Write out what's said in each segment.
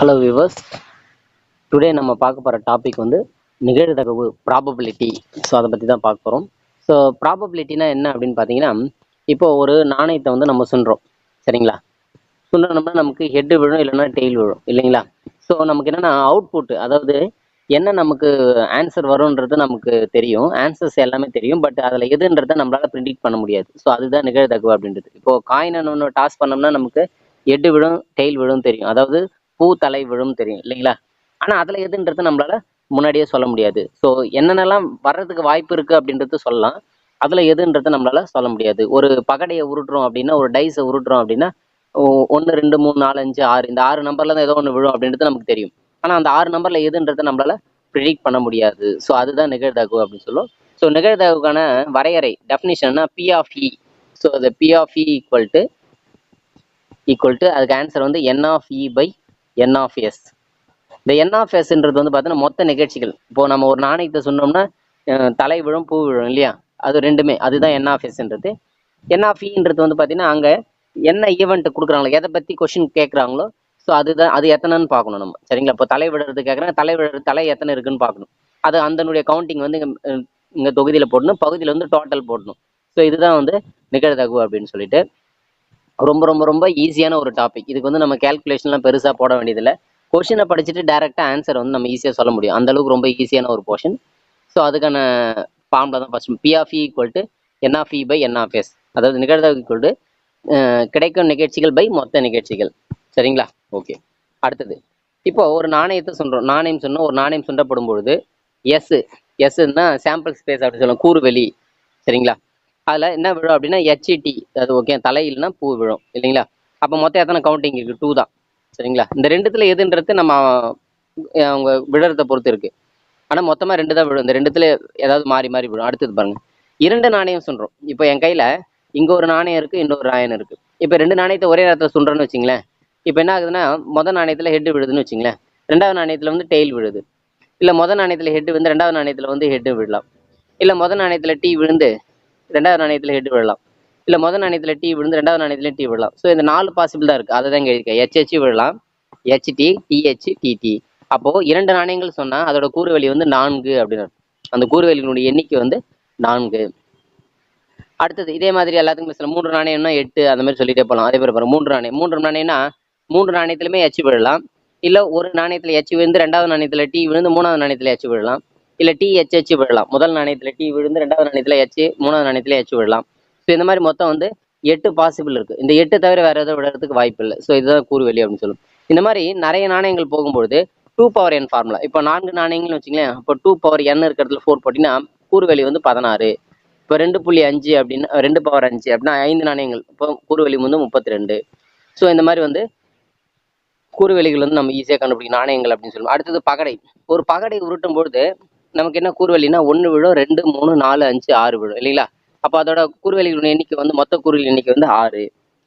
Hello viewers, today நம்ம பார்க்க போகிற டாபிக் வந்து நிகழ்தகவு ப்ராபபிலிட்டி. ஸோ அதை பற்றி தான் பார்க்க போகிறோம். ஸோ ப்ராபபிலிட்டினா என்ன அப்படின்னு பார்த்தீங்கன்னா, இப்போ ஒரு நாணயத்தை வந்து நம்ம சுண்டுறோம், சரிங்களா? சுண்டனோம்னா நமக்கு ஹெட்டு விழும், இல்லைன்னா டெய்ல் விழும், இல்லைங்களா? ஸோ நமக்கு என்னென்னா அவுட்புட், அதாவது என்ன நமக்கு ஆன்சர் வரும்ன்றது நமக்கு தெரியும், ஆன்சர்ஸ் எல்லாமே தெரியும், பட் அதில் எதுன்றதை நம்மளால் ப்ரிடிக்ட் பண்ண முடியாது. ஸோ அதுதான் நிகழ்தகவு அப்படின்றது. இப்போது காயினை ஒன்று டாஸ் பண்ணோம்னா நமக்கு ஹெட்டு விழும், டெய்ல் விழும் தெரியும், அதாவது பூ தலை விழும் தெரியும், இல்லைங்களா? ஆனால் அதில் எதுன்றது நம்மளால் முன்னாடியே சொல்ல முடியாது. ஸோ என்னென்னலாம் வர்றதுக்கு வாய்ப்பு இருக்குது அப்படின்றது சொல்லலாம், அதில் எதுன்றது நம்மளால் சொல்ல முடியாது. ஒரு பகடையை உருட்டுறோம் அப்படின்னா, ஒரு டைஸை உருட்டுறோம் அப்படின்னா 1 2 3 4 5 6 இந்த 6 நம்பர்ல தான் ஏதோ ஒன்று விழும் அப்படின்றது நமக்கு தெரியும். ஆனால் அந்த 6 நம்பர்ல எதுன்றதை நம்மளால ப்ரிடிக்ட் பண்ண முடியாது. ஸோ அதுதான் நிகழ்தகவு அப்படின்னு சொல்லுவோம். ஸோ நிகழ்தகவுக்கான வரையறை டெஃபினிஷன்னா பி ஆஃப் இ. ஸோ அந்த P of E equal to அதுக்கு ஆன்சர் வந்து N of E by N of S. இந்த என் ஆஃப் எஸ்ன்றது வந்து பார்த்தீங்கன்னா மொத்த நிகழ்ச்சிகள். இப்போ நம்ம ஒரு நாணயத்தை சொன்னோம்னா தலை விழும், பூ விழும், இல்லையா? அது ரெண்டுமே, அதுதான் என் ஆஃப் எஸ்ன்றது. என் ஆஃப் இன்றது வந்து பார்த்தீங்கன்னா அங்கே என்ன ஈவெண்ட் கொடுக்குறாங்களோ, எதை பற்றி கொஷின் கேட்குறாங்களோ, ஸோ அதுதான், அது எத்தனைன்னு பார்க்கணும் நம்ம, சரிங்களா? இப்போ தலை விடுறது கேட்குறாங்க, தலை எத்தனை இருக்குன்னு பார்க்கணும். அது அதனுடைய கவுண்டிங் வந்து இங்கே தொகுதியில் போடணும், பகுதியில் வந்து டோட்டல் போடணும். ஸோ இதுதான் வந்து நிகழ்தகவு அப்படின்னு சொல்லிட்டு ரொம்ப ரொம்ப ரொம்ப ஈஸியான ஒரு டாபிக். இதுக்கு வந்து நம்ம கேல்குலேஷன்லாம் பெருசாக போட வேண்டியதில்லை. கொஷினை படிச்சுட்டு டேரெக்டாக ஆன்சர் வந்து நம்ம ஈஸியாக சொல்ல முடியும். அந்தளவுக்கு ரொம்ப ஈஸியான ஒரு போர்ஷன். ஸோ அதுக்கான ஃபார்முலா தான் first P of E equal to N of E by N of S. அதாவது நிகழ்தகவு ஈக்குவல் டு கிடைக்கும் நிகழ்ச்சிகள் பை மொத்த நிகழ்ச்சிகள், சரிங்களா? ஓகே. அடுத்தது, இப்போ ஒரு நாணயத்தை சொல்கிறோம், நாணயம் சொன்னோம். ஒரு நாணயம் சுண்டப்படும் பொழுது எஸ்ன்னா சாம்பிள் ஸ்பேஸ் அப்படின்னு சொல்லுவோம், கூறுவெளி, சரிங்களா? அதில் என்ன விழும் அப்படின்னா ஹெச்டி, அது ஓகே, தலை இல்லைன்னா பூ விழும், இல்லைங்களா? அப்போ மொத்தம் எத்தனை கவுண்டிங் இருக்குது? 2 தான், சரிங்களா? இந்த ரெண்டுத்தில் எதுன்றது நம்ம அவங்க விழுறதை பொறுத்து இருக்குது. ஆனால் மொத்தமாக 2 தான் விழும். இந்த ரெண்டுத்தில் ஏதாவது மாறி மாறி விழும். அடுத்தது பாருங்கள், 2 நாணயம் சொல்கிறோம். இப்போ என் கையில் இங்கே ஒரு நாணயம் இருக்குது, இன்னொரு நாணயம் இருக்குது. இப்போ 2 நாணயத்தை ஒரே நேரத்தில் சொல்கிறோன்னு வச்சிங்களேன். இப்போ என்ன ஆகுதுன்னா, மொதல் நாணயத்தில் ஹெட்டு விழுதுன்னு வச்சிங்களேன், 2வது நாணயத்தில் வந்து டெய்ல் விழுது. இல்லை மொதல் நாணயத்தில் ஹெட்டு வந்து 2வது நாணயத்தில் வந்து ஹெட்டு விழலாம். இல்லை மொதல் நாணயத்தில் டீ விழுந்து 2வது நாணயத்தில் ஹெட்டு விழலாம். இல்லை மொதல் நாணயத்தில் டீ விழுந்து 2வது நாணயத்தில் டீ விழலாம். ஸோ இந்த 4 பாசிபிள் தான் இருக்குது. அதை தான் இங்கே இருக்கேன். ஹெச்ஹெச் விழலாம், ஹெச்டி, டிஹெச், டிடி. அப்போது 2 நாணயங்கள் சொன்னால் அதோட கூறுவெளி வந்து 4 அப்படின்னு. அந்த கூறுவெளியினுடைய எண்ணிக்கை வந்து 4. அடுத்தது இதே மாதிரி எல்லாத்துக்கும் பேசலாம். 3 நாணயம்னா 8, அந்த மாதிரி சொல்லிட்டே போகலாம். அதே மாதிரி பாருங்க, 3 நாணயம்னா 3 நாணயத்திலுமே எச் விழலாம். இல்லை ஒரு நாணயத்தில் எச் விழுந்து 2வது நாணயத்தில் டி விழுந்து 3வது நாணயத்தில் எச் விழலாம். இல்லை டி எச் விழலாம். முதல் நாணயத்தில் டி விழுந்து 2வது நாணயத்தில் எச், 3வது நாணயத்தில் எச் விழலாம். ஸோ இந்த மாதிரி மொத்தம் வந்து 8 பாசிபிள் இருக்குது. இந்த 8 தவிர வேறு எதாவது விடுறதுக்கு வாய்ப்பு இல்லை. ஸோ இதுதான் கூறுவெளி அப்படின்னு சொல்லுவோம். இந்த மாதிரி நிறைய நாணயங்கள் போகும்பொழுது 2n ஃபார்முலா. இப்போ 4 நாணயங்கள்னு வச்சுங்களேன், இப்போ 2n இருக்கிறதுல 4 போட்டிங்கன்னா கூறுவெளி வந்து 16. இப்போ 2.5 அப்படின்னா 2 பவர் 5 அப்படின்னா 5 நாணயங்கள், இப்போ கூறுவெளி வந்து 32. ஸோ இந்த மாதிரி வந்து கூறுவெளிகள் வந்து நம்ம ஈஸியாக கண்டுபிடிக்கும் நாணயங்கள் அப்படின்னு சொல்லுவோம். அடுத்தது பகடை. ஒரு பகடை உருட்டும் பொழுது நமக்கு என்ன கூறுவெளினா 1 விழும், 2 3 4 5 6 விழும், இல்லைங்களா? அப்போ அதோட கூறுவெளிகளின் எண்ணிக்கை வந்து மொத்த கூறுவெளி எண்ணிக்கை வந்து 6,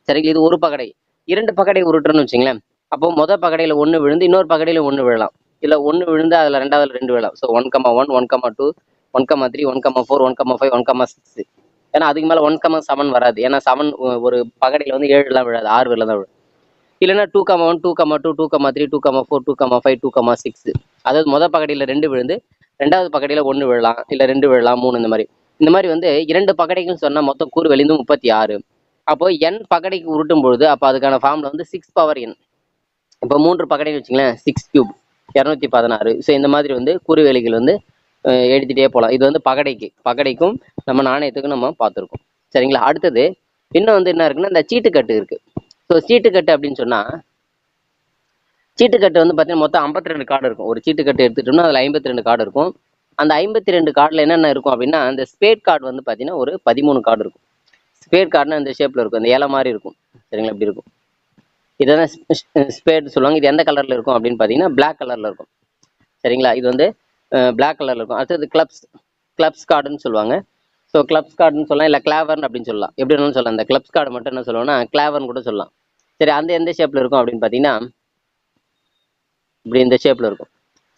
சரிங்களா? இது ஒரு பகடை. 2 பகடை உருட்டுறோன்னு வச்சுங்களேன், அப்போ மொதல் பகடையில் 1 விழுந்து இன்னொரு பகடையில் 1 விழலாம். இல்லை 1 விழுந்து அதில் 2வது 2 விழலாம். ஸோ 1,1 1,2 1,3 1,4 1,5 1,6. ஏன்னா அதுக்கு மேலே 1,7 வராது. ஏன்னா 7 ஒரு பகடையில் வந்து 7லாம் விழாது, 6 விழ தான் விழும். இல்லைன்னா 2,1 2,2 2,3 2,4 2,5 2,6. அதாவது மொதல் பகடையில் 2 விழுந்து 2வது பகடையில் 1 விழலாம், இல்லை 2 விழலாம், 3 இந்த மாதிரி வந்து 2 பகடைகள் சொன்னால் மொத்தம் கூறுவெளி வந்து 36. அப்போ n பகடைக்கு உருட்டும் பொழுது அப்போ அதுக்கான ஃபார்முலா வந்து 6n. இப்போ 3 பகடைன்னு வச்சுங்களேன், 6³ 216. ஸோ இந்த மாதிரி வந்து கூறுவெளிகள் வந்து எழுதிட்டே போகலாம். இது வந்து பகடைக்கும் நம்ம நாணயத்துக்கும் நம்ம பார்த்துருக்கோம், சரிங்களா? அடுத்தது இன்னும் வந்து என்ன இருக்குன்னா, இந்த சீட்டுக்கட்டு இருக்குது. ஸோ சீட்டுக்கட்டு அப்படின்னு சொன்னால், சீட்டுக்கட்டு வந்து பார்த்தீங்கன்னா மொத்தம் 52 கார்டு இருக்கும். ஒரு சீட்டுக்கட்டு எடுத்துட்டோம்னா அதில் 52 கார்டு இருக்கும். அந்த 52 கார்டில் என்னென்ன இருக்கும் அப்படின்னா, அந்த ஸ்பேட் கார்டு வந்து பார்த்தீங்கன்னா ஒரு 13 கார்டு இருக்கும். ஸ்பேட் கார்டுனா இந்த ஷேப்பில் இருக்கும், அந்த இலை மாதிரி இருக்கும், சரிங்களா? இப்படி இருக்கும். இதெல்லாம் ஸ்பேட் சொல்லுவாங்க. இது எந்த கலரில் இருக்கும் அப்படின்னு பார்த்தீங்கன்னா பிளாக் கலரில் இருக்கும், சரிங்களா? இது வந்து பிளாக் கலரில் இருக்கும். அடுத்தது கிளப்ஸ் கார்டுன்னு சொல்லுவாங்க. ஸோ கிளப்ஸ் கார்டுன்னு சொல்லலாம், இல்லை கிளாவர்னு அப்படின்னு சொல்லலாம். எப்படி வேணாலும் சொல்லலாம். இந்த கிளப்ஸ் கார்டு மட்டும் என்ன சொல்லுவோம்னா கிளாவர்னு கூட சொல்லலாம். சரி, அந்த எந்த ஷேப்பில் இருக்கும் அப்படின்னு பார்த்தீங்கன்னா இப்படி இந்த ஷேப்பில் இருக்கும்,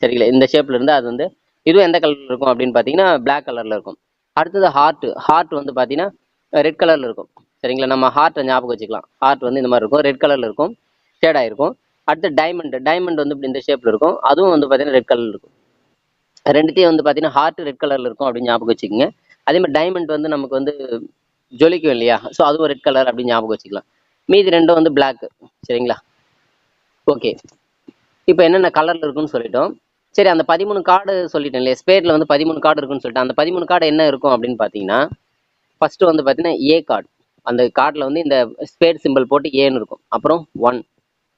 சரிங்களா? இந்த ஷேப்பில் இருந்தால் அது வந்து இதுவும் எந்த கலரில் இருக்கும் அப்படின்னு பார்த்தீங்கன்னா பிளாக் கலரில் இருக்கும். அடுத்தது ஹார்ட் வந்து பார்த்தீங்கன்னா ரெட் கலரில் இருக்கும், சரிங்களா? நம்ம ஹார்ட்டை ஞாபகம் வச்சுக்கலாம். ஹார்ட் வந்து இந்த மாதிரி இருக்கும், ரெட் கலரில் இருக்கும், ஷேட் ஆகிருக்கும். அடுத்து டைமண்ட் வந்து இப்படி இந்த ஷேப்ல இருக்கும், அதுவும் வந்து பார்த்தீங்கன்னா ரெட் கலர்ல இருக்கும். ரெண்டுத்தையும் வந்து பார்த்தீங்கன்னா ஹார்ட் ரெட் கலர்ல இருக்கும் அப்படின்னு ஞாபகம் வச்சுக்கோங்க. அதே மாதிரி டைமண்ட் வந்து நமக்கு வந்து ஜொலிக்கும் இல்லையா, ஸோ அதுவும் ரெட் கலர் அப்படின்னு ஞாபகம் வச்சுக்கலாம். மீதி ரெண்டும் வந்து பிளாக். சரிங்களா? ஓகே. இப்போ என்னென்ன கலர்ல இருக்குன்னு சொல்லிட்டோம். சரி, அந்த 13 கார்டு சொல்லிட்டேன் இல்லையா, ஸ்பேட்ல வந்து 13 கார்டு இருக்குன்னு சொல்லிட்டேன். அந்த 13 கார்டு என்ன இருக்கும் அப்படின்னு பார்த்தீங்கன்னா, ஃபர்ஸ்ட் வந்து பார்த்தீங்கன்னா ஏ கார்டு. அந்த கார்டில் வந்து இந்த ஸ்பேட் சிம்பிள் போட்டு ஏன்னு இருக்கும். அப்புறம் 1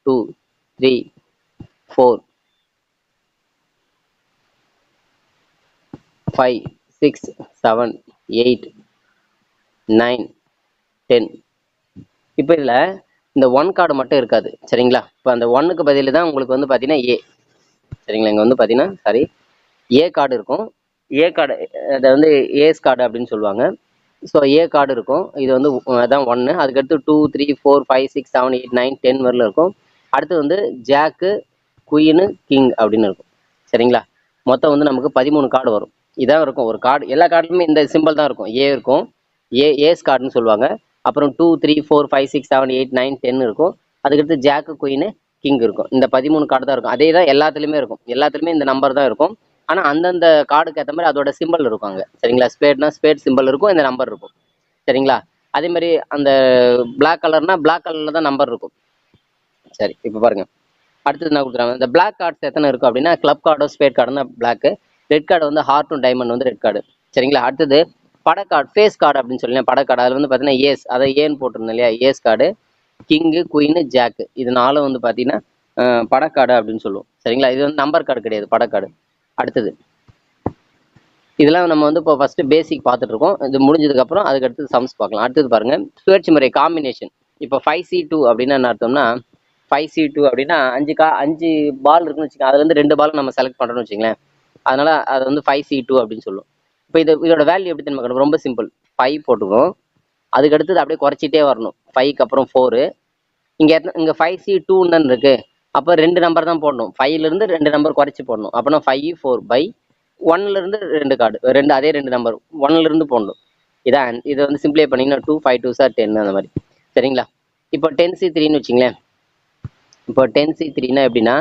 2 3 4 5 6 7 8 9 10. இப்போ இதில் இந்த 1 கார்டு மட்டும் இருக்காது. சரிங்களா? இப்போ அந்த 1க்கு பதில் தான் உங்களுக்கு வந்து பார்த்தீங்கன்னா ஏ. சரிங்களா? இங்கே வந்து பார்த்தீங்கன்னா சாரி, ஏ கார்டு இருக்கும். ஏ கார்டு அதை வந்து ஏஸ் கார்டு அப்படின்னு சொல்லுவாங்க. ஸோ ஏ கார்டு இருக்கும். இது வந்து அதான் 1. அதுக்கடுத்து 2 3 4 5 6 7 8 9 10 வரல இருக்கும். அடுத்து வந்து ஜாக்கு, குயினு, கிங் அப்படின்னு இருக்கும். சரிங்களா? மொத்தம் வந்து நமக்கு 13 கார்டு வரும். இதான் இருக்கும் ஒரு கார்டு. எல்லா கார்டுலுமே இந்த சிம்பிள் தான் இருக்கும். ஏ இருக்கும். ஏஸ் கார்டுன்னு சொல்லுவாங்க. அப்புறம் 2 3 4 5 6 7 8 9 10 இருக்கும். அதுக்கடுத்து ஜாக்கு, குயினு, கிங் இருக்கும். இந்த 13 கார்டு தான் இருக்கும். அதே தான் எல்லாத்துலேயுமே இருக்கும். எல்லாத்துலேயுமே இந்த நம்பர் தான் இருக்கும். ஆனால் அந்தந்த கார்டுக்கு ஏற்ற மாதிரி அதோட சிம்பிள் இருக்கும் அங்கே. சரிங்களா? ஸ்பேட்னா ஸ்பேட் சிம்பிள் இருக்கும், இந்த நம்பர் இருக்கும். சரிங்களா? அதே மாதிரி அந்த பிளாக் கலர்னா பிளாக் கலர்ல தான் நம்பர் இருக்கும். சரி, இப்போ பாருங்க. அடுத்தது என்ன கொடுத்துருக்காங்க, இந்த பிளாக் கார்ட்ஸ் எத்தனை இருக்கும் அப்படின்னா, கிளப் கார்டோ ஸ்பேட் கார்டுனா பிளாக், ரெட் கார்டு வந்து ஹார்ட்டும் டைமண்ட் வந்து ரெட் கார்டு. சரிங்களா? அடுத்தது பட கார்டு, ஃபேஸ் கார்டு அப்படின்னு சொல்லி பட கார்டு. அதில் வந்து பார்த்தீங்கன்னா ஏஸ், அதை ஏன்னு போட்டிருந்தோம் இல்லையா, ace card, king, queen, jack, இது நாலும் வந்து பார்த்தீங்கன்னா படக்கார்டு அப்படின்னு சொல்லுவோம். சரிங்களா? இது வந்து நம்பர் கார்டு கிடையாது, படக்கார்டு. அடுத்தது இதெல்லாம் நம்ம வந்து இப்போ ஃபர்ஸ்ட் பேசிக் பார்த்துட்டு இருக்கோம். இது முடிஞ்சதுக்கப்புறம் அதுக்கு அடுத்தது சம்ஸ் பார்க்கலாம். அடுத்தது பாருங்க, சுழற்சி முறை காம்பினேஷன். இப்போ 5C2 அப்படின்னா என்ன அர்த்தம்னா, 5C2 அப்படின்னா 5 பால் இருக்குன்னு வச்சுக்கோங்க. அதுல இருந்து 2 பால் நம்ம செலக்ட் பண்றோம்னு வச்சுங்களேன். அதனால அது வந்து 5C2 அப்படின்னு சொல்லுவோம். இப்போ இதோட வேல்யூ எப்படி தெரியுமா? ரொம்ப சிம்பிள். 5 போட்டுக்கோம். அதுக்கு அடுத்தது அப்படியே குறைச்சிட்டே வரணும். 5க்கு அப்புறம் 4. இங்க 5C2 இருக்கு. அப்போ 2 நம்பர் தான் போடணும். 5ல இருந்து 2 நம்பர் குறைச்சி போடணும். அப்போனா 5 4 பை 1ல இருந்து 2 கார்டு, அதே 2 நம்பர் 1ல இருந்து போடணும். இதான் இது வந்து சிம்பிளை பண்ணீங்கன்னா 2 5 2 சார் 10 அந்த மாதிரி. சரிங்களா? இப்போ 10C3ன்னு வச்சுங்களேன். இப்போ 10C3னா எப்படின்னா,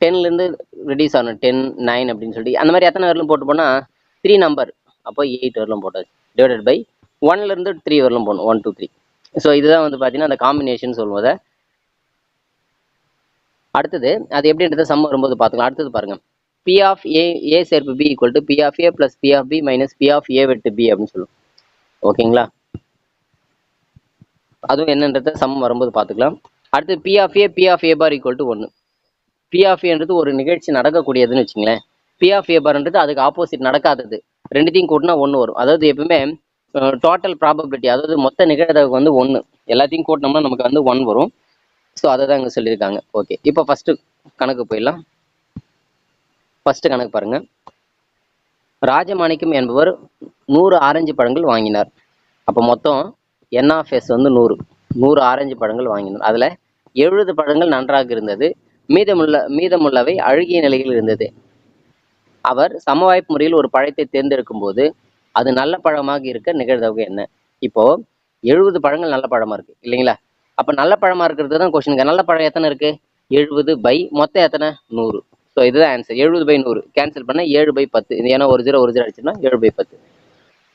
10ல இருந்து ரெடியூஸ் ஆகணும். 10 9 அப்படின்னு சொல்லி அந்த மாதிரி எத்தனை வரலும் போட்டு போனா 3 நம்பர், அப்போ 8 வரலும் போட்டாச்சு. டிவைடட் பை 1ல இருந்து 3 வரலும் போடணும். 1 2 3. ஸோ இதுதான் வந்து பார்த்தீங்கன்னா அந்த காம்பினேஷன் சொல்லுவோம் அதை. அடுத்தது அது எப்படின்றத சம் வரும்போது பார்த்துக்கலாம். அடுத்தது பாருங்க, பி ஆஃப் ஏ சேர்ப்பு B equal to P of A plus P of B minus P of A வெட்டு பி அப்படின்னு சொல்லுவோம். ஓகேங்களா? அதுவும் என்னன்றத சம் வரும்போது பார்த்துக்கலாம். அடுத்து P of A bar equal to 1. P of ஏன்றது ஒரு நிகழ்ச்சி நடக்கக்கூடியதுன்னு வச்சுங்களேன். பி ஆஃப் ஏ பார்ன்றது அதுக்கு ஆப்போசிட் நடக்காதது. ரெண்டுத்தையும் கூட்டினா 1 வரும். அதாவது எப்பவுமே டோட்டல் ப்ராபபிலிட்டி, அதாவது மொத்த நிகழ்தகவு வந்து 1. எல்லாத்தையும் கூட்டினோம்னா நமக்கு வந்து 1 வரும். ஸோ அதை தான் இங்கே சொல்லியிருக்காங்க. ஓகே, இப்போ ஃபர்ஸ்ட் கணக்கு போயிடலாம். ஃபர்ஸ்ட் கணக்கு பாருங்க. ராஜமாணிக்கம் என்பவர் 100 ஆரஞ்சு பழங்கள் வாங்கினார். அப்போ மொத்தம் என் ஆஃப் எஸ் வந்து 100 ஆரஞ்சு பழங்கள் வாங்கினார். அதில் 70 பழங்கள் நன்றாக இருந்தது, மீதமுள்ளவை அழுகிய நிலையில் இருந்தது. அவர் சமவாய்ப்பு முறையில் ஒரு பழத்தை தேர்ந்தெடுக்கும் போது அது நல்ல பழமாக இருக்க நிகழ்தகவு என்ன? இப்போ 70 பழங்கள் நல்ல பழமா இருக்கு இல்லைங்களா? அப்போ நல்ல பழமா இருக்கிறது தான் கொஸ்டின். நல்ல பழம் எத்தனை இருக்கு? 70 பை மொத்தம் எத்தனை? 100. ஸோ இதுதான் ஆன்சர். 70 பை 100 கேன்சல் பண்ண 7 பை 10. இது ஏன்னா ஒரு 0 அடிச்சுன்னா 7 பை 10.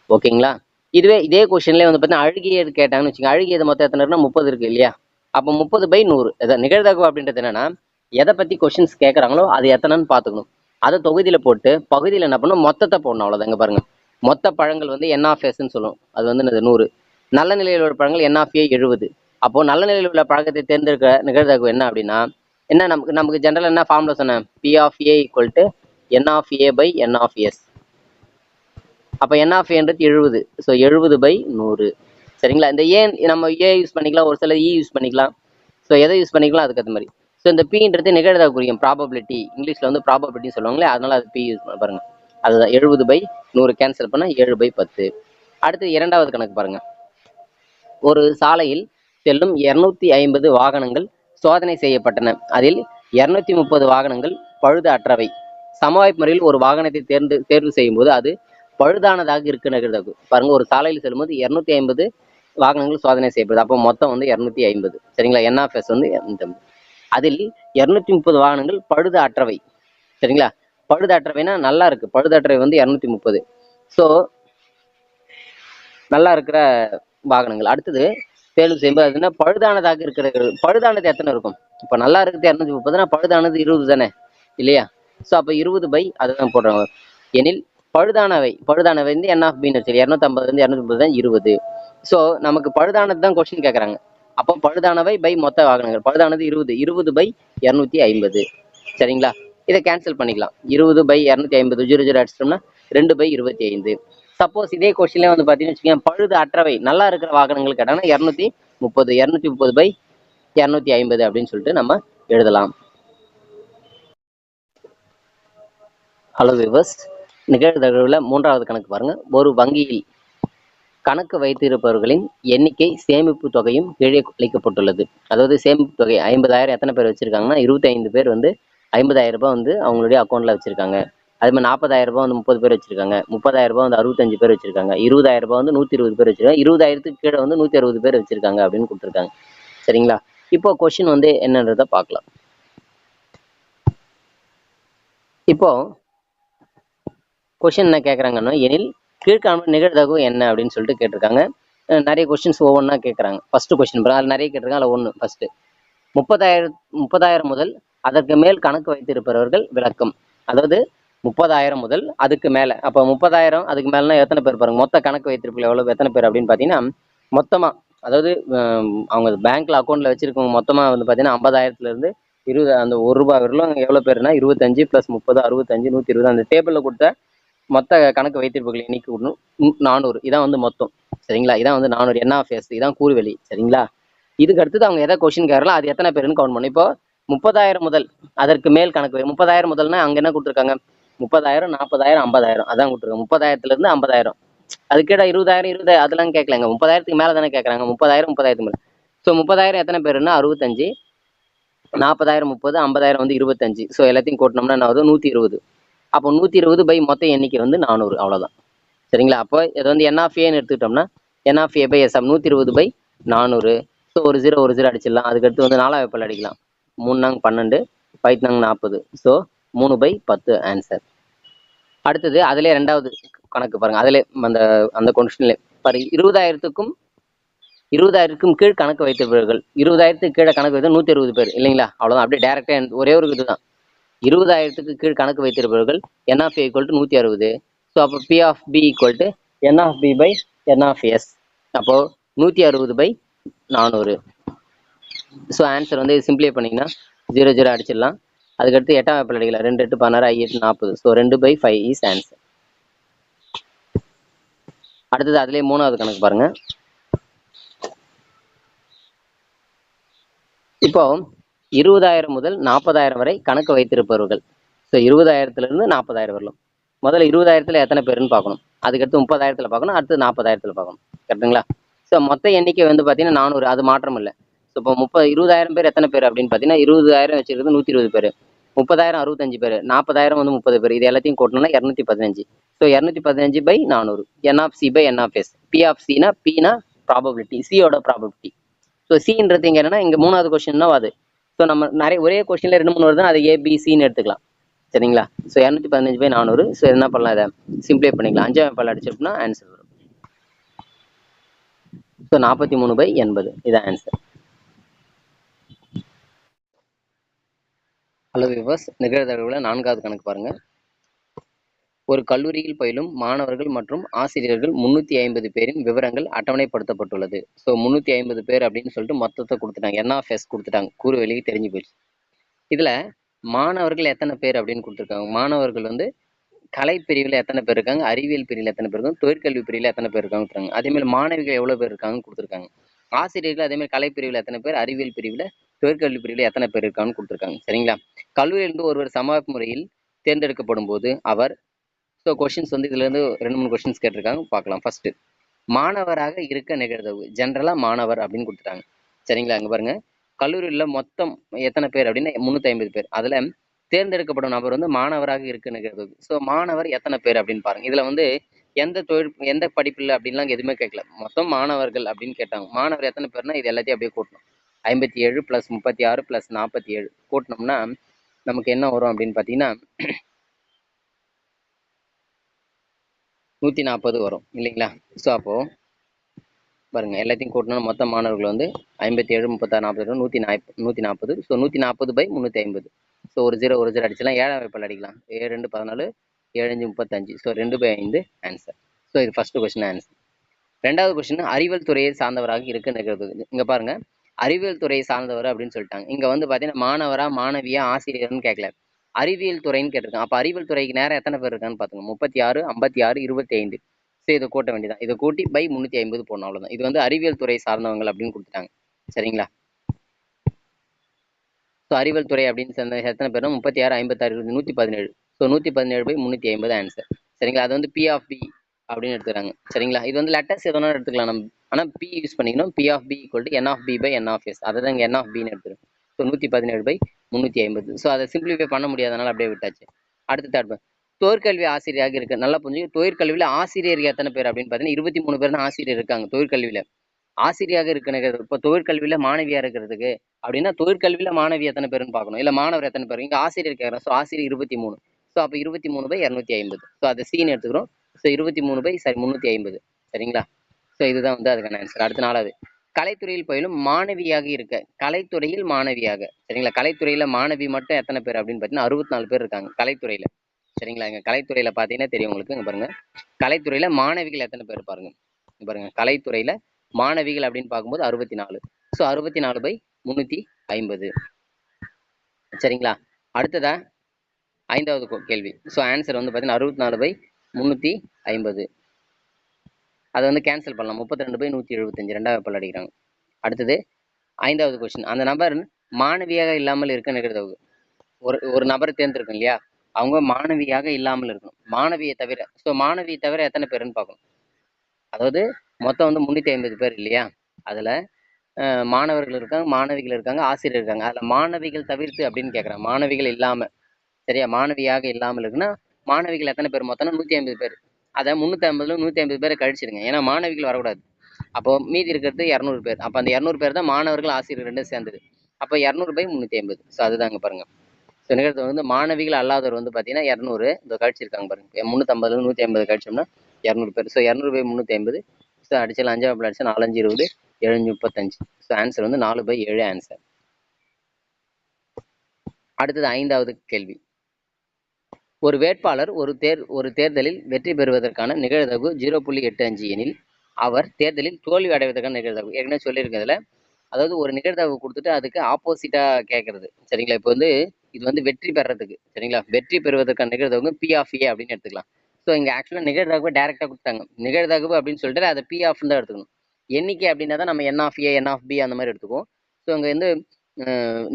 ஓகேங்களா? இதுவே இதே கொஸ்டின்லேயே வந்து பார்த்தீங்கன்னா அழுகியது கேட்டாங்கன்னு வச்சுக்கோங்க. அழுகியது மொத்தம் எத்தனை இருக்குன்னா 30 இருக்கு இல்லையா? அப்போ 30 பை 100. அதான் நிகழ்தகவு அப்படின்றது என்னன்னா, எதை பற்றி கொஸ்டின்ஸ் கேட்குறாங்களோ அது எத்தனைன்னு பார்த்துக்கணும். அதை தொகுதியில் போட்டு பகுதியில் என்ன பண்ணணும், மொத்தத்தை போடணும். அவ்வளோதாங்க. பாருங்க, மொத்த பழங்கள் வந்து என் ஆஃப் எஸ்ன்னு சொல்லுவோம். அது வந்து 100. நல்ல நிலையில் உள்ள பழங்கள் என் ஆஃப் ஏ 70. அப்போ நல்ல நிலையில் உள்ள பழக்கத்தை தேர்ந்தெடுக்க நிகழ்தகவு என்ன அப்படின்னா, என்ன நமக்கு ஜென்ரல் என்ன ஃபார்முலா சொன்னேன்? P of A equal to N of A by N of S. அப்போ என் ஆஃப் ஏன்றது 70. So 70 by 100. சரிங்களா? இந்த ஏன் நம்ம ஏ யூஸ் பண்ணிக்கலாம், ஒரு சில இ யூஸ் பண்ணிக்கலாம். ஸோ எதை யூஸ் பண்ணிக்கலாம் அதுக்கு ஏற்ற மாதிரி. ஸோ இந்த பின்றது நிகழ்தகவு குறிக்கும், ப்ராபபிலிட்டி. இங்கிலீஷில் வந்து ப்ராபபிலிட்டி சொல்லுவாங்களே, அதனால அது பி யூஸ் பண்ண பாருங்க. அதுதான் 70 பை 100 கேன்சல் பண்ணால் 7 பை 10. அடுத்து இரண்டாவது கணக்கு பாருங்க. ஒரு சாலையில் செல்லும் 250 வாகனங்கள் சோதனை செய்யப்பட்டன. அதில் 230 வாகனங்கள் பழுது அற்றவை. சமவாய்ப்பு முறையில் ஒரு வாகனத்தை தேர்வு செய்யும் போது அது பழுதானதாக இருக்கு நிகழ்தகவு. பாருங்க, ஒரு சாலையில் செல்லும்போது 250 வாகனங்கள் சோதனை செய்யப்படுது. அப்போ மொத்தம் வந்து 250. சரிங்களா? என் ஆஃப் எஸ் வந்து 250. அதில் 230 வாகனங்கள் பழுது அற்றவை. சரிங்களா? பழுது அற்றவைனா நல்லா இருக்கு. பழுது அற்றவை வந்து 230. ஸோ நல்லா இருக்கிற வாகனங்கள். அடுத்தது தேர்வு செய்யும்போது அதுனா பழுதானதாக இருக்கிறது. பழுதானது எத்தனை இருக்கும்? இப்போ நல்லா இருக்குது 230னா பழுதானது 20 தானே, இல்லையா? ஸோ அப்போ 20 அதுதான் போடுறாங்க. எனில் பழுதானவை வந்து என் ஆஃப் பின்னு வச்சு 250 230 தான் 20. ஸோ நமக்கு பழுதானது தான் கொஸ்டின் கேட்குறாங்க. அப்போ பழுதானவை மொத்த வாகனங்கள். பழுதானது 20/250. சரிங்களா? இதை கேன்சல் பண்ணிக்கலாம். 20/250 0 அடிச்சிட்டோம்னா 2/25. சப்போஸ் இதே கொஸ்டின்ல வந்து பார்த்தீங்கன்னு வச்சுக்கோங்க, பழுது அற்றவை நல்லா இருக்கிற வாகனங்கள் கேட்டாங்கன்னா 230 அப்படின்னு சொல்லிட்டு நம்ம எழுதலாம். ஹலோ விவர்ஸ், நிகழ்தகவுல 3வது கணக்கு பாருங்க. ஒரு வங்கியில் கணக்கு வைத்திருப்பவர்களின் எண்ணிக்கை சேமிப்பு தொகையும் கீழே அளிக்கப்பட்டுள்ளது. அதாவது சேமிப்பு தொகை 50,000 எத்தனை பேர் வச்சிருக்காங்கன்னா 25 பேர் வந்து 50,000 ரூபாய் வந்து அவங்களுடைய அக்கௌண்ட்ல வச்சிருக்காங்க. அது மாதிரி 40,000 ரூபாய் வந்து 30 பேர் வச்சிருக்காங்க. 30,000 ரூபாய் வந்து 65 பேர் வச்சிருக்காங்க. 20,000 ரூபாய் வந்து 120 பேர் வச்சிருக்காங்க. 20,000க்கு கீழே வந்து 160 பேர் வச்சிருக்காங்க அப்படின்னு கொடுத்துருக்காங்க. சரிங்களா? இப்போ கொஸ்டின் வந்து என்னன்றதை பார்க்கலாம். இப்போ கொஸ்டின் என்ன கேட்குறாங்கன்னா, எனில் கீழ்காணும் நிகழ்தகவு என்ன அப்படின்னு சொல்லிட்டு கேட்டிருக்காங்க. நிறைய கொஸ்டின்ஸ் ஒவ்வொன்றா கேட்குறாங்க. ஃபர்ஸ்ட் கொஸ்டின் அதில் நிறைய கேட்டிருக்காங்க. அதில் ஒன்று ஃபர்ஸ்ட் 30,000 முதல் அதற்கு மேல் கணக்கு வைத்திருப்பவர்கள் விளக்கம். அதாவது 30,000 முதல் அதுக்கு மேலே. அப்போ 30,000 அதுக்கு மேலேனா எத்தனை பேர் பாருங்க. மொத்த கணக்கு வைத்திருப்பில் எவ்வளோ எத்தனை பேர் அப்படின்னு பார்த்தீங்கன்னா, மொத்தமாக அதாவது அவங்க பேங்க்ல அக்கௌண்ட்ல வச்சிருக்கவங்க மொத்தமாக வந்து பார்த்தீங்கன்னா 50,000லேருந்து 20 அந்த ₹1 வரலும் எவ்வளோ பேருனா 25 + 30 65 120 அந்த டேபிளில் கொடுத்த மொத்த கணக்கு வைத்திருப்புகள் எண்ணிக்கை 400. இதான் வந்து மொத்தம். சரிங்களா? இதான் வந்து 400 என்ஆஃப்எஸ். இதான் கூறுவெளி. சரிங்களா? இதுக்கு அடுத்தது அவங்க எதை கொஸ்டின் கேட்கலாம், அது எத்தனை பேருன்னு கவுண்ட் பண்ணும். இப்போ 30,000 முதல் அதற்கு மேல் கணக்கு 30,000 முதல்னா அங்கே என்ன கொடுத்துருக்காங்க? 30,000 40,000 50,000 அதான் கொடுத்துருக்காங்க. 30,000லேருந்து 50,000. அது கேட்டால் 20,000 20 அதெல்லாம் கேட்கலாங்க. 30,000க்கு மேலே தானே கேட்குறாங்க. 30,000 30,000 மேலே. ஸோ 30,000 எத்தனை பேருன்னா 65, 40,000 30, 50,000 வந்து 25. ஸோ எல்லாத்தையும் கூட்டினோம்னா என்ன ஆகுது? 120. அப்போ 120 மொத்த எண்ணிக்கை வந்து 400. அவ்வளோதான். சரிங்களா? அப்போ இது வந்து என் ஆஃப் ஏன்னு எடுத்துக்கிட்டோம்னா N of A by S 120/400. So ஒரு 0 அடிச்சிடலாம். அதுக்கடுத்து வந்து 4 வெப்பல் அடிக்கலாம். 3 நாங்க 12, 5 நாங்க 40. So 3/10 answer. அடுத்தது அதிலே 2வது கணக்கு பாருங்க. அதிலே அந்த அந்த கொஸ்டின்ல பாருங்க. 20,000க்கும் கீழ் கணக்கு வைத்திருப்பவர்கள். 20,000க்கு கீழே கணக்கு வைத்து 120 பேர் இல்லைங்களா? அவ்வளோதான். அப்படியே டேரக்டா ஒரே ஒரு இதுதான். 20,000க்கு கீழ் கணக்கு வைத்திருப்பவர்கள் என் ஆஃப் ஏ = 160. ஸோ அப்போ P of B = N of B by N of S. அப்போ 160/400. ஸோ ஆன்சர் வந்து சிம்பிளை பண்ணிங்கன்னா 0 அடிச்சிடலாம். அதுக்கடுத்து 8ஆம் வெப்பல் அடிக்கலாம். 2 8 16 5 8 40. So 2/5 is answer. அடுத்தது அதுலேயே 3வது கணக்கு பாருங்க. இப்போ 20,000 முதல் 40,000 வரை கணக்கு வைத்திருப்பவர்கள். ஸோ 20,000லேருந்து 40,000 வரலாம். முதல்ல 20,000ல் எத்தனை பேருன்னு பார்க்கணும். அதுக்கடுத்து 30,000ல் பார்க்கணும். அடுத்து 40,000ல் பார்க்கணும். கரெக்டுங்களா? ஸோ மொத்த எண்ணிக்கை வந்து பார்த்தீங்கன்னா 400. அது மாற்றம் இல்லை. ஸோ இப்போ 20,000 பேர் எத்தனை பேர் அப்படின்னு பார்த்தீங்கன்னா 20,000 வச்சிருக்கிறது 120 பேர், 30,000 65 பேர், 40,000 வந்து 30 பேர். இது எல்லாத்தையும் கூட்டணும்னா 215. So 215/400 N of C by N of S. P of சினா பினா ப்ராபபிலிட்டி, சியோட ப்ராபபிலிட்டி. ஸோ சின்றது இங்கே என்னன்னா இங்கே 3வது கொஸ்டின் தான் அது. ஸோ நம்ம நிறைய ஒரே கொஸ்டின்ல 2 3 வருதுன்னா அது ஏபிசின்னு எடுத்துக்கலாம். சரிங்களா? ஸோ 215/400. ஸோ என்ன பண்ணலாம், இதை சிம்பிளை பண்ணிக்கலாம். 5ஆம் வெப்பல் அடிச்சிட்டோம்னா ஆன்சர் வரும். ஸோ 43/80 இதான் ஆன்சர். ஹலோ வியூவர்ஸ், நிகழ்தகவுல 4வது கணக்கு பாருங்க. ஒரு கல்லூரியில் பயிலும் மாணவர்கள் மற்றும் ஆசிரியர்கள் 350 பேரின் விவரங்கள் அட்டவணைப்படுத்தப்பட்டுள்ளது. ஸோ 350 பேர் அப்படின்னு சொல்லிட்டு மொத்தத்தை கொடுத்துட்டாங்க. என் ஆஃப் எஸ் கொடுத்துட்டாங்க. கூறு வெளியே தெரிஞ்சு போச்சு. இதுல மாணவர்கள் எத்தனை பேர் அப்படின்னு கொடுத்துருக்காங்க. மாணவர்கள் வந்து கலை பிரிவில் எத்தனை பேர் இருக்காங்க, அறிவியல் பிரிவில் எத்தனை பேர் இருக்காங்க, தொழிற்கல்வி பிரிவில் எத்தனை பேர் இருக்காங்க. அதே மாதிரி மாணவிகள் எவ்வளவு பேர் இருக்காங்கன்னு கொடுத்துருக்காங்க. ஆசிரியர்கள் அதே மாதிரி கலை பிரிவில் எத்தனை பேர், அறிவியல் பிரிவில் தொழிற்கல்வி பிரிவில் எத்தனை பேர் இருக்காங்கன்னு கொடுத்துருக்காங்க. சரிங்களா? கல்லூரியிலிருந்து ஒருவர் சமவாய்ப்பு முறையில் தேர்ந்தெடுக்கப்படும் போது அவர் ஸோ கொஸ்டின்ஸ் வந்து இதுல இருந்து 2 3 கொஸ்டின்ஸ் கேட்டிருக்காங்க. பார்க்கலாம். ஃபர்ஸ்ட் மாணவராக இருக்க நிகழ்தகவு. ஜென்ரலா மாணவர் அப்படின்னு கொடுத்துட்டாங்க. சரிங்களா? அங்க பாருங்க, கல்லூரியில் மொத்தம் எத்தனை பேர் அப்படின்னா 350 பேர். அதுல தேர்ந்தெடுக்கப்படும் நபர் வந்து மாணவராக இருக்க நிகழ்தகவு. ஸோ மாணவர் எத்தனை பேர் அப்படின்னு பாருங்க. இதுல வந்து எந்த படிப்பில் அப்படின்லாம் எதுவுமே கேட்கல. மொத்தம் மாணவர்கள் அப்படின்னு கேட்டாங்க. மாணவர் எத்தனை பேர்னா இது எல்லாத்தையும் அப்படியே கூட்டணும். 57 + 36 + 47 கூட்டினோம்னா நமக்கு என்ன வரும் அப்படின்னு பார்த்தீங்கன்னா 140 வரும் இல்லைங்களா? ஸோ அப்போது பாருங்கள், எல்லாத்தையும் கூட்டினா மொத்த மாணவர்கள் வந்து 57 36 40 140. ஸோ 140/350. ஸோ ஒரு 0 அடிச்சலாம். 7ஆம் வகுப்பில் அடிக்கலாம். 7 2 14 7 5 35. So 2/5 answer. ஸோ இது ஃபர்ஸ்ட் கொஸ்டின் ஆன்சர். ரெண்டாவது கொஸ்டின் அறிவியல் துறையை சார்ந்தவராக இருக்க நிகழ்வு. இங்க பாருங்க, அறிவியல் துறையை சார்ந்தவர் அப்படின்னு சொல்லிட்டாங்க. இங்க வந்து பாத்தீங்கன்னா மாணவரா மாணவியா ஆசிரியர்னு கேட்கல, அறிவியல் துறைன்னு கேட்டிருக்காங்க. அப்ப அறிவியல் துறைக்கு நேரம் எத்தனை பேர் இருக்கான்னு பாத்துங்க. 36 56 25. சரி, இதை கூட்ட வேண்டியதான். இதை கூட்டி பை 350 போடணும், அவ்வளவுதான். இது வந்து அறிவியல் துறை சார்ந்தவங்க அப்படின்னு கொடுத்துட்டாங்க. சரிங்களா? ஸோ அறிவியல் துறை அப்படின்னு சொன்ன எத்தனை பேரும் 36 56 117. So 117/350 answer. சரிங்களா? அது வந்து பி ஆஃப் பி அப்படின்னு எடுத்துக்கிறாங்க. சரிங்களா? இது வந்து லெட்டர்ஸ் எதனா எடுத்துக்கலாம் நம்ம, ஆனால் பி யூஸ் பண்ணிக்கணும். P of B equal to N of B by N of S. அதை தான் இங்கே என் ஆஃப் பின்னு எடுத்துரும். ஸோ 117/350. ஸோ அதை சிம்பிளிஃபை பண்ண முடியாதனால அப்படியே விட்டாச்சு. அடுத்து தேர்ட், தொழிற்கல்வி ஆசிரியராக இருக்கு. நல்லா புரிஞ்சு, தொழிற்கல்வியில் ஆசிரியர் எத்தனை பேர் அப்படின்னு பார்த்தீங்கன்னா 23 பேர் தான் ஆசிரியர் இருக்காங்க தொழிற்கல்வியில். ஆசிரியராக இருக்கிறது. இப்போ தொழிற்கல்வியில் மாணவியா இருக்கிறதுக்கு அப்படின்னா தொழிற்கல்வியில மாணவி எத்தனை பேருன்னு பார்க்கணும், இல்லை மாணவர் எத்தனை பேர். இங்கே ஆசிரியர் கேட்குறோம். ஸோ ஆசிரியர் 23. ஸோ அப்போ 23/250. ஸோ அதை சீன் எடுத்துக்கிறோம். ஸோ 350. சரிங்களா? ஸோ இதுதான் வந்து அதுக்கான ஆன்சர். அடுத்த நாளாவது, கலைத்துறையில் பயிலும் மாணவியாக இருக்க. கலைத்துறையில் மாணவியாக. சரிங்களா? கலைத்துறையில மாணவி மட்டும் எத்தனை பேர் அப்படின்னு பார்த்தீங்கன்னா 64 பேர் இருக்காங்க கலைத்துறையில. சரிங்களா? இங்க கலைத்துறையில பார்த்தீங்கன்னா தெரியும் உங்களுக்கு. இங்க பாருங்க, கலைத்துறையில மாணவிகள் எத்தனை பேர் பாருங்க. இங்க பாருங்க, கலைத்துறையில மாணவிகள் அப்படின்னு பார்க்கும்போது 64. ஸோ 64/350. சரிங்களா? அடுத்ததா ஐந்தாவது கேள்வி. ஸோ ஆன்சர் வந்து பார்த்தீங்கன்னா 64/350. அதை வந்து கேன்சல் பண்ணலாம். 32/175 ரெண்டாவது பல் அடிக்கிறாங்க. அடுத்தது ஐந்தாவது கொஸ்டின். அந்த நபர் மாணவியாக இல்லாமல் இருக்க நிகழ்வு. ஒரு நபர் தேர்ந்தெடுக்கும் இல்லையா, அவங்க மாணவியாக இல்லாமல் இருக்கணும், மாணவியை தவிர. ஸோ மாணவியை தவிர எத்தனை பேருன்னு பார்க்கணும். அதாவது மொத்தம் வந்து 350 பேர் இல்லையா, அதுல மாணவர்கள் இருக்காங்க, மாணவிகள் இருக்காங்க, ஆசிரியர் இருக்காங்க. அதுல மாணவிகள் தவிர்த்து அப்படின்னு கேட்குறேன். மாணவிகள் இல்லாம, சரியா, மாணவியாக இல்லாமல் இருக்குன்னா மாணவிகள் எத்தனை பேர் மொத்தம்னா 150 பேர். அதை 350ல 150 பேரை கழிச்சிடுங்க, ஏன்னா மாணவிகள் வரக்கூடாது. அப்போ மீதி இருக்கிறது 200 பேர். அப்போ அந்த 200 பேர் தான் மாணவர்கள் ஆசிரியர் ரெண்டும் சேர்ந்தது. அப்போ 200/350. ஸோ அதுதாங்க பாருங்க. ஸோ நிகழ்த்து வந்து மாணவிகள் அல்லாதவர் வந்து பார்த்தீங்கன்னா 200. இந்த கழிச்சிருக்காங்க பாருங்க. 350ல 150 கழிச்சோம்னா 200 பேர். ஸோ 200/350. ஸோ அடிச்சல் 5 அடிச்சா 4 5 20 7 35. ஸோ ஆன்சர் வந்து 4/7 ஆன்சர். அடுத்தது ஐந்தாவது கேள்வி. ஒரு வேட்பாளர் ஒரு தேர்தலில் வெற்றி பெறுவதற்கான நிகழ்தகவு 0.85 எனில் அவர் தேர்தலில் தோல்வி அடைவதற்கான நிகழ்தகவு. ஏற்கனவே சொல்லியிருக்கிறதுல, அதாவது ஒரு நிகழ்தகவு கொடுத்துட்டு அதுக்கு ஆப்போசிட்டா கேட்கறது. சரிங்களா? இப்போ வந்து இது வந்து வெற்றி பெறதுக்கு. சரிங்களா? வெற்றி பெறுவதற்கான நிகழ்தகவு பி ஆஃப் ஏ அப்படின்னு எடுத்துக்கலாம். ஸோ இங்க ஆக்சுவலாக நிகழ்தகவு டைரக்டா கொடுத்தாங்க. நிகழ்தகவு அப்படின்னு சொல்லிட்டு அதை பி ஆஃப் தான் எடுத்துக்கணும். எண்ணிக்கை அப்படின்னா தான் நம்ம N of A N of B அந்த மாதிரி எடுத்துக்குவோம். ஸோ இங்க வந்து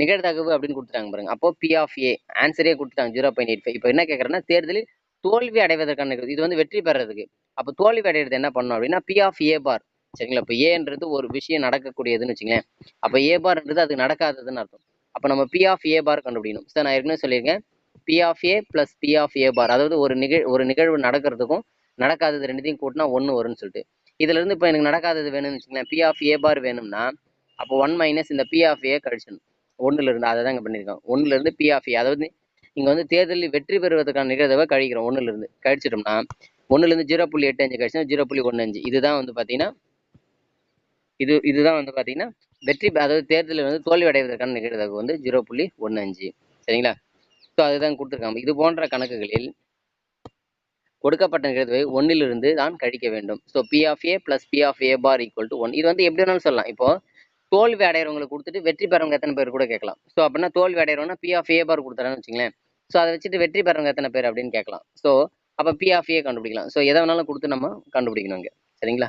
நிகழ்தகவு அப்படின்னு கொடுத்துட்டாங்க பாருங்க. அப்போ பி ஆஃப் ஏ ஆன்சரே கொடுத்துட்டாங்க 0.85. இப்போ என்ன கேட்கறேன்னா தேர்தலில் தோல்வி அடைவதற்கான நிகழ்வு. இது வந்து வெற்றி பெறதுக்கு. அப்போ தோல்வி அடைகிறது என்ன பண்ணணும் அப்படின்னா பி ஆஃப் ஏ பார். சரிங்களா? இப்போ ஏன்றது ஒரு விஷயம் நடக்கக்கூடியதுன்னு வச்சுங்களேன். அப்போ ஏ பார்ன்றது அது நடக்காததுன்னு அர்த்தம். அப்போ நம்ம பி ஆஃப் ஏ பார் கண்டுபிடிக்கணும். சார் நான் ஏற்கனவே சொல்லியிருக்கேன், P of A plus P of A bar. அதாவது ஒரு நிகழ்வு நடக்கிறதுக்கும் நடக்காதது ரெண்டுத்தையும் கூட்டினா 1 வரும்னு சொல்லிட்டு. இதுல இருந்து இப்போ எனக்கு நடக்காதது வேணும்னு வச்சுங்களேன், பி ஆஃப் ஏ பார் வேணும்னா அப்போ 1 மைனஸ் இந்த பி ஆஃப் ஏ கழிச்சணும். 1ல இருந்து அதை தான் இங்கே பண்ணியிருக்கோம். 1ல இருந்து பி ஆஃப் ஏ, அதாவது இங்க வந்து தேர்தலில் வெற்றி பெறுவதற்கான நிகழ்தகவை கழிக்கிறோம். 1ல இருந்து கழிச்சிட்டோம்னா 1ல இருந்து 0.85 கழிச்சா 0.15. இதுதான் வந்து பாத்தீங்கன்னா இதுதான் வந்து பாத்தீங்கன்னா வெற்றி, அதாவது தேர்தலில் வந்து தோல்வி அடைவதற்கான நிகழ்தகவு வந்து 0.15. சரிங்களா? ஸோ அதுதான் கொடுத்துருக்காங்க. இது போன்ற கணக்குகளில் கொடுக்கப்பட்ட நிகழ்தகவை 1லிருந்து தான் கழிக்க வேண்டும். So P of A plus P of A bar equal to 1. இது வந்து எப்படி வேணாலும் சொல்லலாம். இப்போ தோல்வி அடைகிறவங்களுக்கு கொடுத்துட்டு வெற்றி பெறவங்க எத்தனை பேர் கூட கேட்கலாம். ஸோ அப்படின்னா தோல்வி அடைகிறவங்கன்னா பி ஆஃப் ஏ பார் கொடுத்துறான்னு வச்சுங்களேன். ஸோ அதை வச்சுட்டு வெற்றி பெறவங்க எத்தனை பேர் அப்படின்னு கேட்கலாம். ஸோ அப்போ பி ஆஃப் ஏ கண்டுபிடிக்கலாம். ஸோ எதை வேணாலும் கொடுத்து நம்ம கண்டுபிடிக்கணும் இங்கே. சரிங்களா?